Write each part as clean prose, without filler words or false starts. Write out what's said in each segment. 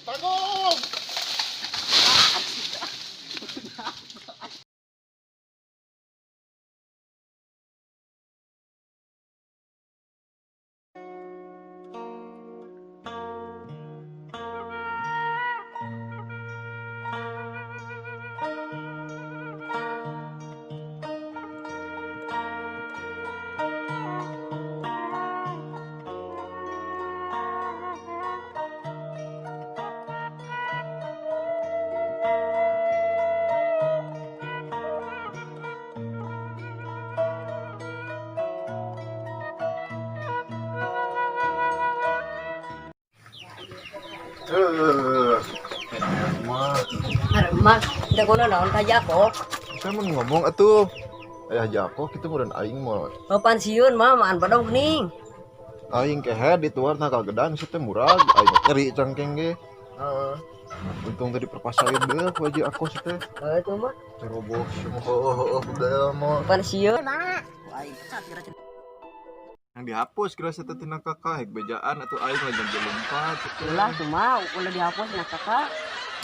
Tanggung. Mas, udah kono naon ka Jakob? Saya mau ngomong atuh. Ayah Jakob itu kemudian aing mah. Mau pensiun mah maan padong ning. Aing kehe di tuar nakal gedang situ murag. Aing nyeri cangkeng ge. Heeh. Untung tadi perpasain deh wajib aku situ. Itu mah Ceroboh semua udah mau. pensiun. Nah, aing kira Yang dihapus kira situ tina kakak hek bejaan atau aing lagi lompat. ulah cuma ulah dihapus nah kakak.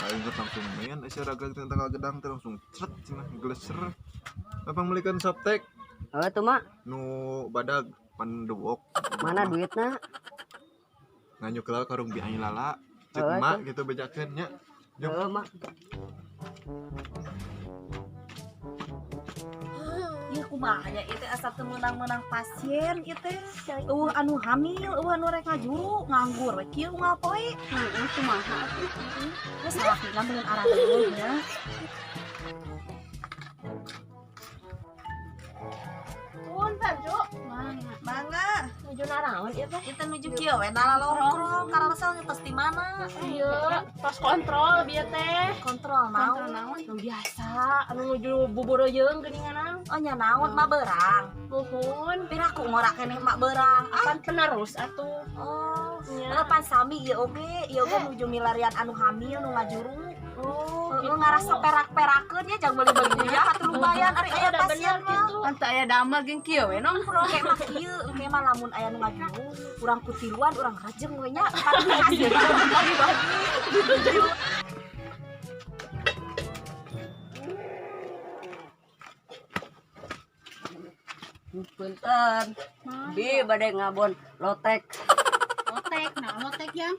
Aing ke langsung main raga tina nakal gedang teh langsung cret cenah geleser. Abang melikan softtek Itu mah nu badag pandewok. mana duitna? Nganyuk lah karung bi aing lala. Cek Heeh, emak gitu bejakeun nya. Heeh mah. Iya kumaha nya itu asa teu meunang-meunang pasien itu anu hamil anu rek ngajuru nganggur we kieu ngapoe kumaha atuh geus salakina beungeun arah deui nya punten Ju mangga Nuju naraon ieu teh? kita nuju kieu we nalalorong karasal ngetos di mana Iya, tos kontrol bieu teh. kontrol Kontrol naon naon? Nu biasa, anu nuju bubur jeung geuningan. oh nya naon mah beurang Nuhun, piraku ngora keneh mak beurang pan penerus atuh. oh Nya. pan sami ieu oge nuju milarian anu hamil nu ngajuru Oh, lu ngarasa perak-perakeun ya jangan beli-beli ya atuh lumayan ari aya Ada pasien bener mah gitu. Anta aya damel geng kieu we nongkrong. kayak mah kieu kayak mah lamun aya nu ngajuru urang kutiluan urang rajeng we nya kan hasil bagi-bagi Punten. Bi bade ngabon lotek Lotek, nah lotek yang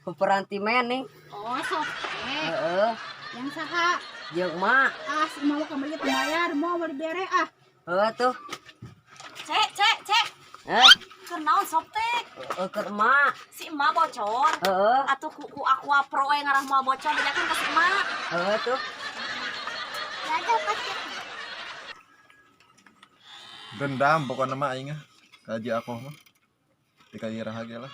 peranti men nih. oh sok Heeh. yang saha Jeung mak. ah si mau kamari teh bayar mau bere ah Heeh tuh. cek keur naon soptek Keur mak. si emak bocor Heeh. atuh ku aqua pro we ngarah moal bocor bejakeun ka si emak Heeh tuh. Dendam pokoknya mah aing kaji aku mah dikaji rahagia lah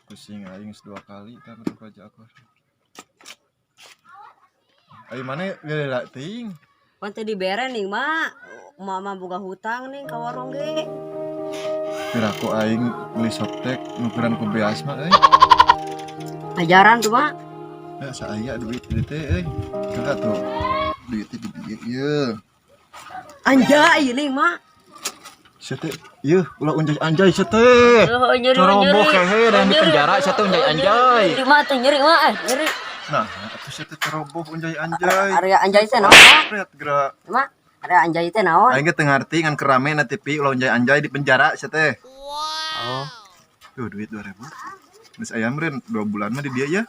pusing aing 2 kali tapi tuh kaji aku aing mana gila ting Pan teh dibere nih mak. Mama boga hutang nih ka warung ge. kira aku aing beli softtek nukeran ku beas mah Ajaran tuh mak. ya saya duit teh kira tuh duit di dieu ieu Anjay ini mak. sete ieu ulah unjay anjay sete Nyeri ceroboh kehe dan di penjara sete unjay anjay Nyeri mak tuh nyeri mak nyeri. nah atuh sete ceroboh unjay anjay Area anjay teh naon mak? pret geura Mak, area anjay teh naon? aing ge teu ngarti ngan kerame na TV ulah unjay anjay di penjara sete Oh. tuh duit 2000 geus aya meureun 2 bulan mah di dia ya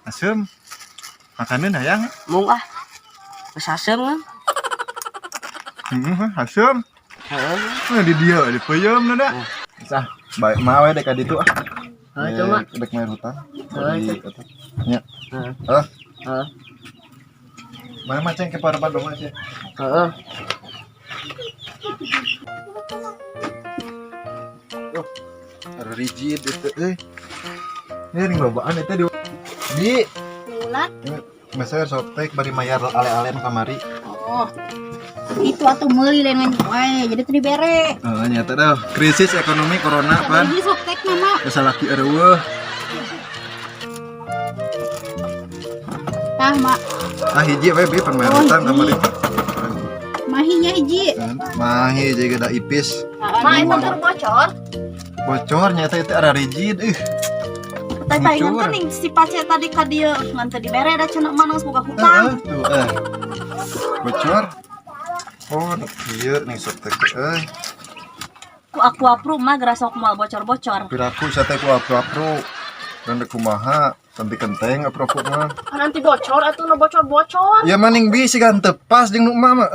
asem makanan hayang Mung ah. Geus asem kan? asem Heeh. di dia di peuyeum na da sah bae mah we dek ka ditu ah Heeh mak. dek main hutang Heeh, di itu. eta nya Heeh. Heeh. mana macam ke parbat dong aja Heeh. ada rigid itu ini lobaan itu di ulat Masa softtek bari mayar ale-ale kamari. oh itu atuh meuli lain wae jadi teu dibere Nyata dah krisis ekonomi corona pan. jadi soktek mah Geus laki eueuh. tah mak Hiji we bi pan mayar utang kamari. mahinya hiji Mahi jadi da ipis. mak itu tur bocor Bocor nyata itu ada rigid. Taingan Bocor. kan ning si pace tadi ka dieu ngan teu dibere da cenah mah geus boga hutang. Tuh bocor. Oh iya nih sok teh Ku aku approve mah geura sok moal bocor-bocor. piraku sate ku apro dan kumaha cantik kenteng apro mah. Nanti bocor atau no bocor-bocor. Ya maning bisi kan tepas jeung nu mah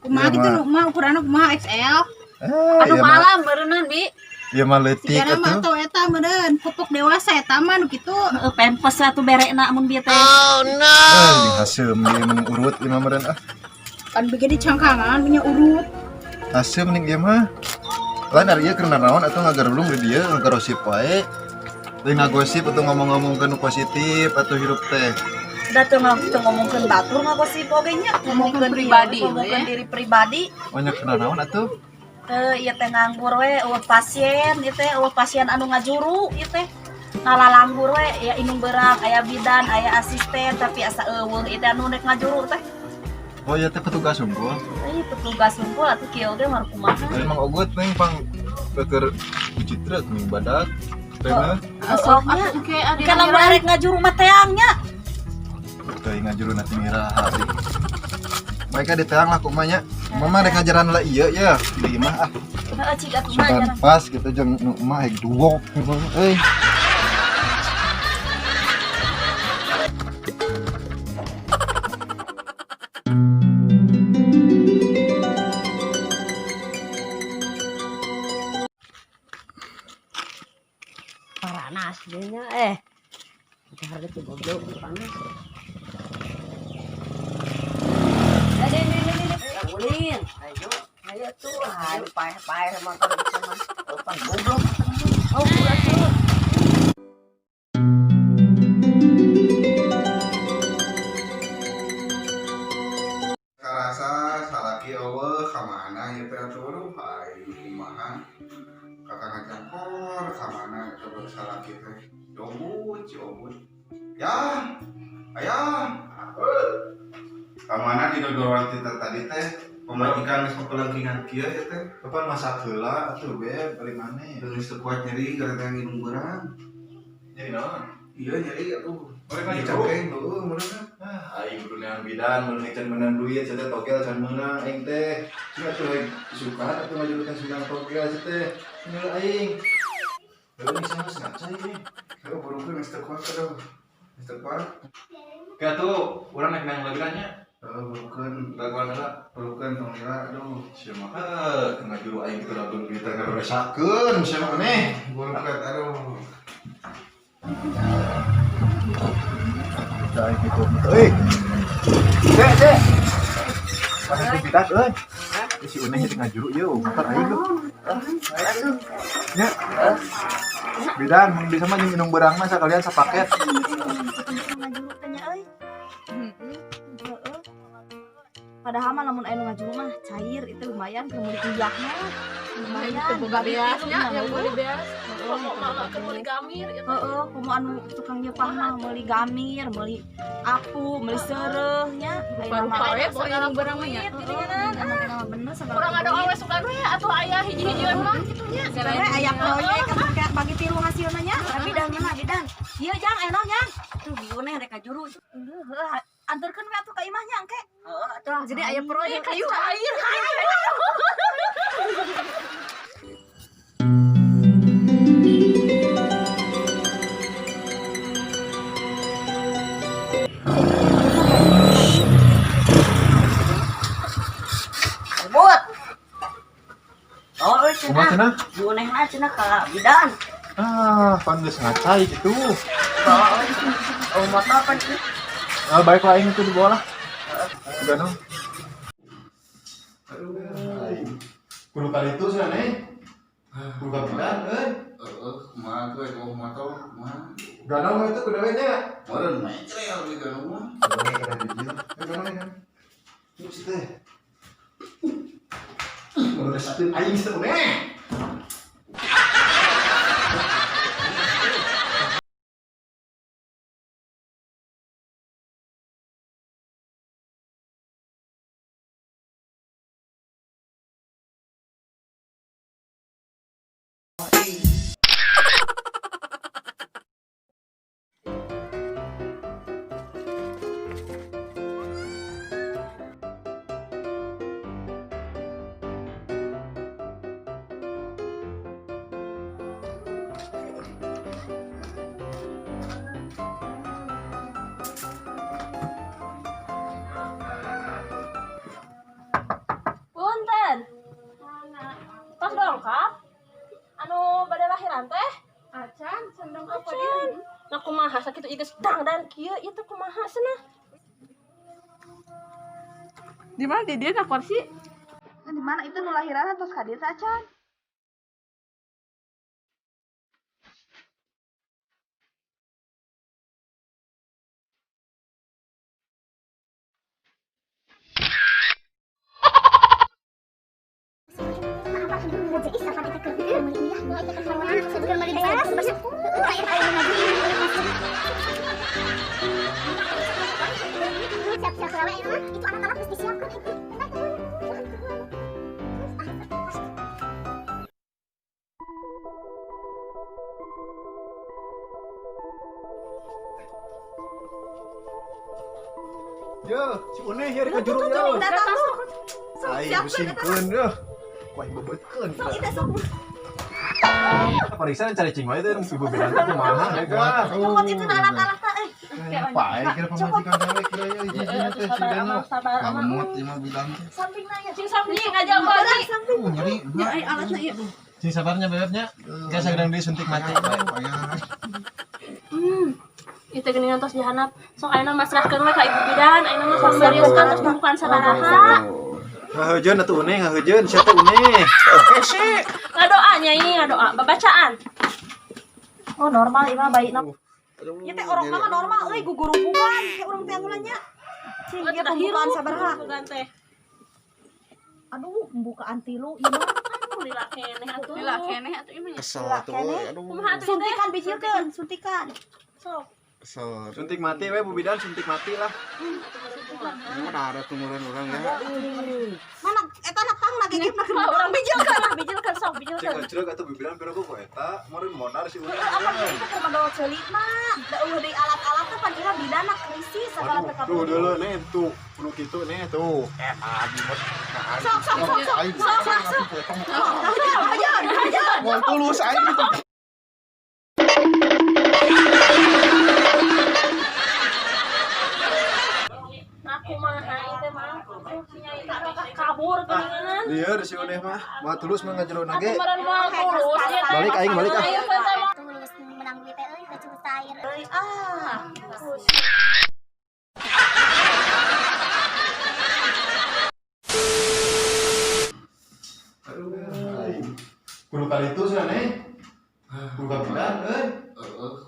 Kumaha Iya, gitu Ma. nu mah ukuranna kumaha XL. Aduh ya mah malam berenang bi. ya mah leutik Sigana mah atuh. atuh eta meureun pupuk dewasa eta mah nu kitu. Heeh pempes atuh berekna mun bieu teh. Ini haseum dia mending urut ieu mah meureun Kan bikin di cangkangan punya urut. Haseum mending ieu mah. Lain ari ieu keur naon atuh ngagarulung di dieu ngagarosip wae. Teu ngagosip atau ngomong-ngomongkeun nu positif atau hirup teh. Da teu ngomongkeun batur ngagosip oge nya, ngomongkeun pribadi, ngomongkeun diri pribadi. Banyak keur naon atuh. Ieu teh nganggur we eueuh pasien, ieu teh eueuh pasien anu ngajuru ieu teh. Ngalalanggur we ya inung beurang aya bidan, aya asisten tapi asa eueuh ieu teh anu rek ngajuru teh. Oh ya teh petugas unggul. Petugas unggul atuh kieu ge mah kumaha. Emang ogot neng pang keur uji truk nih badak. Teh Asoknya Kayak ada kan lamun arek ngajuru mah teangnya. teh ngajuru nanti ngira hari. Mereka di teang lah kumanya. Mama rek ngajaran lah iya ya. Di mah ah. Heeh cik atuh mah Sudan jarang. pas gitu jeung nu mah hek duwok. Euy. Panas dinya kita harga tuh goblok panas. Ulin, ayo tuh, ayo paeh motor itu mah. Pan goblok. Oh, udah tuh. Karasa salaki eueuh ka mana ieu teh atuh hai kumaha kakang campur ka mana coba salaki teh jobut ya aya ka mana dina dorong teh tadi teh pemajikan geus pelengkingan kieu ya teh Kapan masak heula atuh be balik maneh. geus teu kuat nyeri gara-gara nginum beurang Jadi naon? iya nyeri atuh Mereka juga. dicengkeng heueuh meureun Aing kudu neangan bidan mun can meunang duit cenah togel can meunang aing teh. Cenah tuh suka atuh ngajuru teh sunang togel teh. Cenah aing. Heuh sana ngaca ieu. heueuh burukeun geus teu kuat atuh geus teu kuat Ka tuh urang naik nang lagirannya. heueuh burukeun Laguan heula. burukeun tong lila aduh Sia mah ngajuru aing teh lagun duit teh ngaresakeun sia mah maneh. burukeun aduh Cai gitu. Euy. Dek. Mana si bidan euy? Si Uneng teh ngajuru ieu, makan aing lu. Ya. Bidan, mun bisa mah jeung minum beurang mah sakalian sapaket. Ngajuru teh nya euy. Heeh. Padahal mah lamun aya nu ngajuru mah cair itu lumayan keur meuli kuliahna. Lumayan. Boga beasnya yang boleh beas. Heeh, Mama kan boleh gamir. heeh, kumaha anu tukang nyepah mah meuli gamir, meuli apu, meuli seureuh nya. Rupa-rupa we segala barang mah ya. Emang bener segala. Kurang ada awe suka we atuh aya hiji-hijian mah kitu nya. Sebenarnya aya proyek kan kayak bagi tilu hasilna nya. Bidan mah bidan. Ieu jang eno jang. Tuh bieu neh rek kajuru. Heuh, anterkeun we atuh ka imahnya engke. Heeh, atuh. Jadi aya proyek ayo air. Bot. Oh, Kumaha cenah. cenah? Diunehna cenah ka bidan. Ah, pan geus ngacai gitu. Oh, motor apa sih? Baiklah aing itu di bawah lah. Udah no. Kudu kali itu sih aneh. Kudu ka bidan euy. kumaha tuh eko motor kumaha Danau itu kudu we nya. meureun mencrel di kana mah Terus teh. Udah satu aing sebenarnya. kumaha sakitu ieu geus dang dan kieu ieu teh kumaha cenah. Di mana dia nak kursi? Di mana itu nu lahiran terus ka dieu teh acan? Yo, si Uneh ya rek juru yo. Datang tuh. Ai bersihkeun yo. Kuah bebeukeun. Apa risa cari cing wae teh ibu bilang teh kumaha ya. Cokot itu alat-alat teh. Apa kira pamajikan dewe kira ya hiji-hiji teh sidana. Ngamut ieu mah bilang teh. Sampingna ya. Cing samping aja bagi. Nyeri. Ya ai alatna ieu. Sing sabarnya bebebnya, kayak sagedang disuntik mati. Itu geuningan tos dihanap. Sok ayeuna masrahkeun we ka ibu bidan, ayeuna mah sok seriuskan tos bukan sabaraha. Ngaheujeun atuh Uneh, ngaheujeun sia teh Uneh. Hese, ngadoa nyai, ngadoa babacaan. Oh normal ieu mah bayi ieu teh orang mah normal euy gugur hubungan kayak urang teh anu nya. Cing ieu pembukaan sabaraha? Bukan teh. Aduh, pembukaan tilu ieu mah. Lila keneh atuh. Lila keneh atuh ieu mah. Kesel tuh. Aduh. Kumaha atuh teh? Suntikan bijilkeun, suntikan. Sok. Kesel. Suntik mati we Bu Bidan, suntik mati lah. Mana ada tumuran orang ya. Mana eta nak tang lagi gip nak Urang bijilkeun sok bijilkeun. Cek ceuk atuh Bu Bidan pira ku eta, meureun modal si Uneh. apa itu keur mandol ceulik mah. Da eueuh deui alat-alat teh pan ira bidan nak krisis segala teh Tuh deuleu nih tuh, kudu kitu nih tuh. Sok. Mau tulus aing gitu. Aku mah aing teh mah nyai kabur geuningan. Lieur si Uneh mah, mah tulus mah ngajero Aku nage. meureun moal tulus ya. Balik aing balik ah. Ayo teh mah. Tulus menang duit teh euy kecus cair. Euy ah. Kudu kali itu sih Neh. Kudu ka Bidan euy.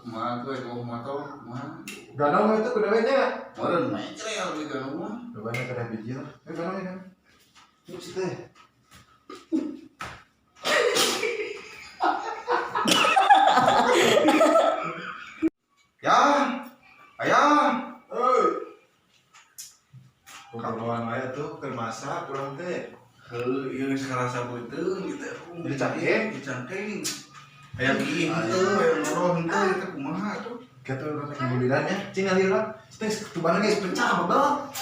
Kumaha tuh mau motor kumaha. Ganong itu kudu we nya. Meureun mencrel di ganung mah. Bagaimana kada bijil? Ganong ya kan. Terus teh. Ya. Ayah. Euy. Kawan wae tuh keur masak urang teh. Heuh, ieu geus karasa beuteung gitu. Dicangkeng? Dicangkeng. Aya ieu henteu, aya loro henteu eta kumaha tuh? Kata urang teh Bu Bidan ya. Cing alira. Teh tubangan geus pecah babak.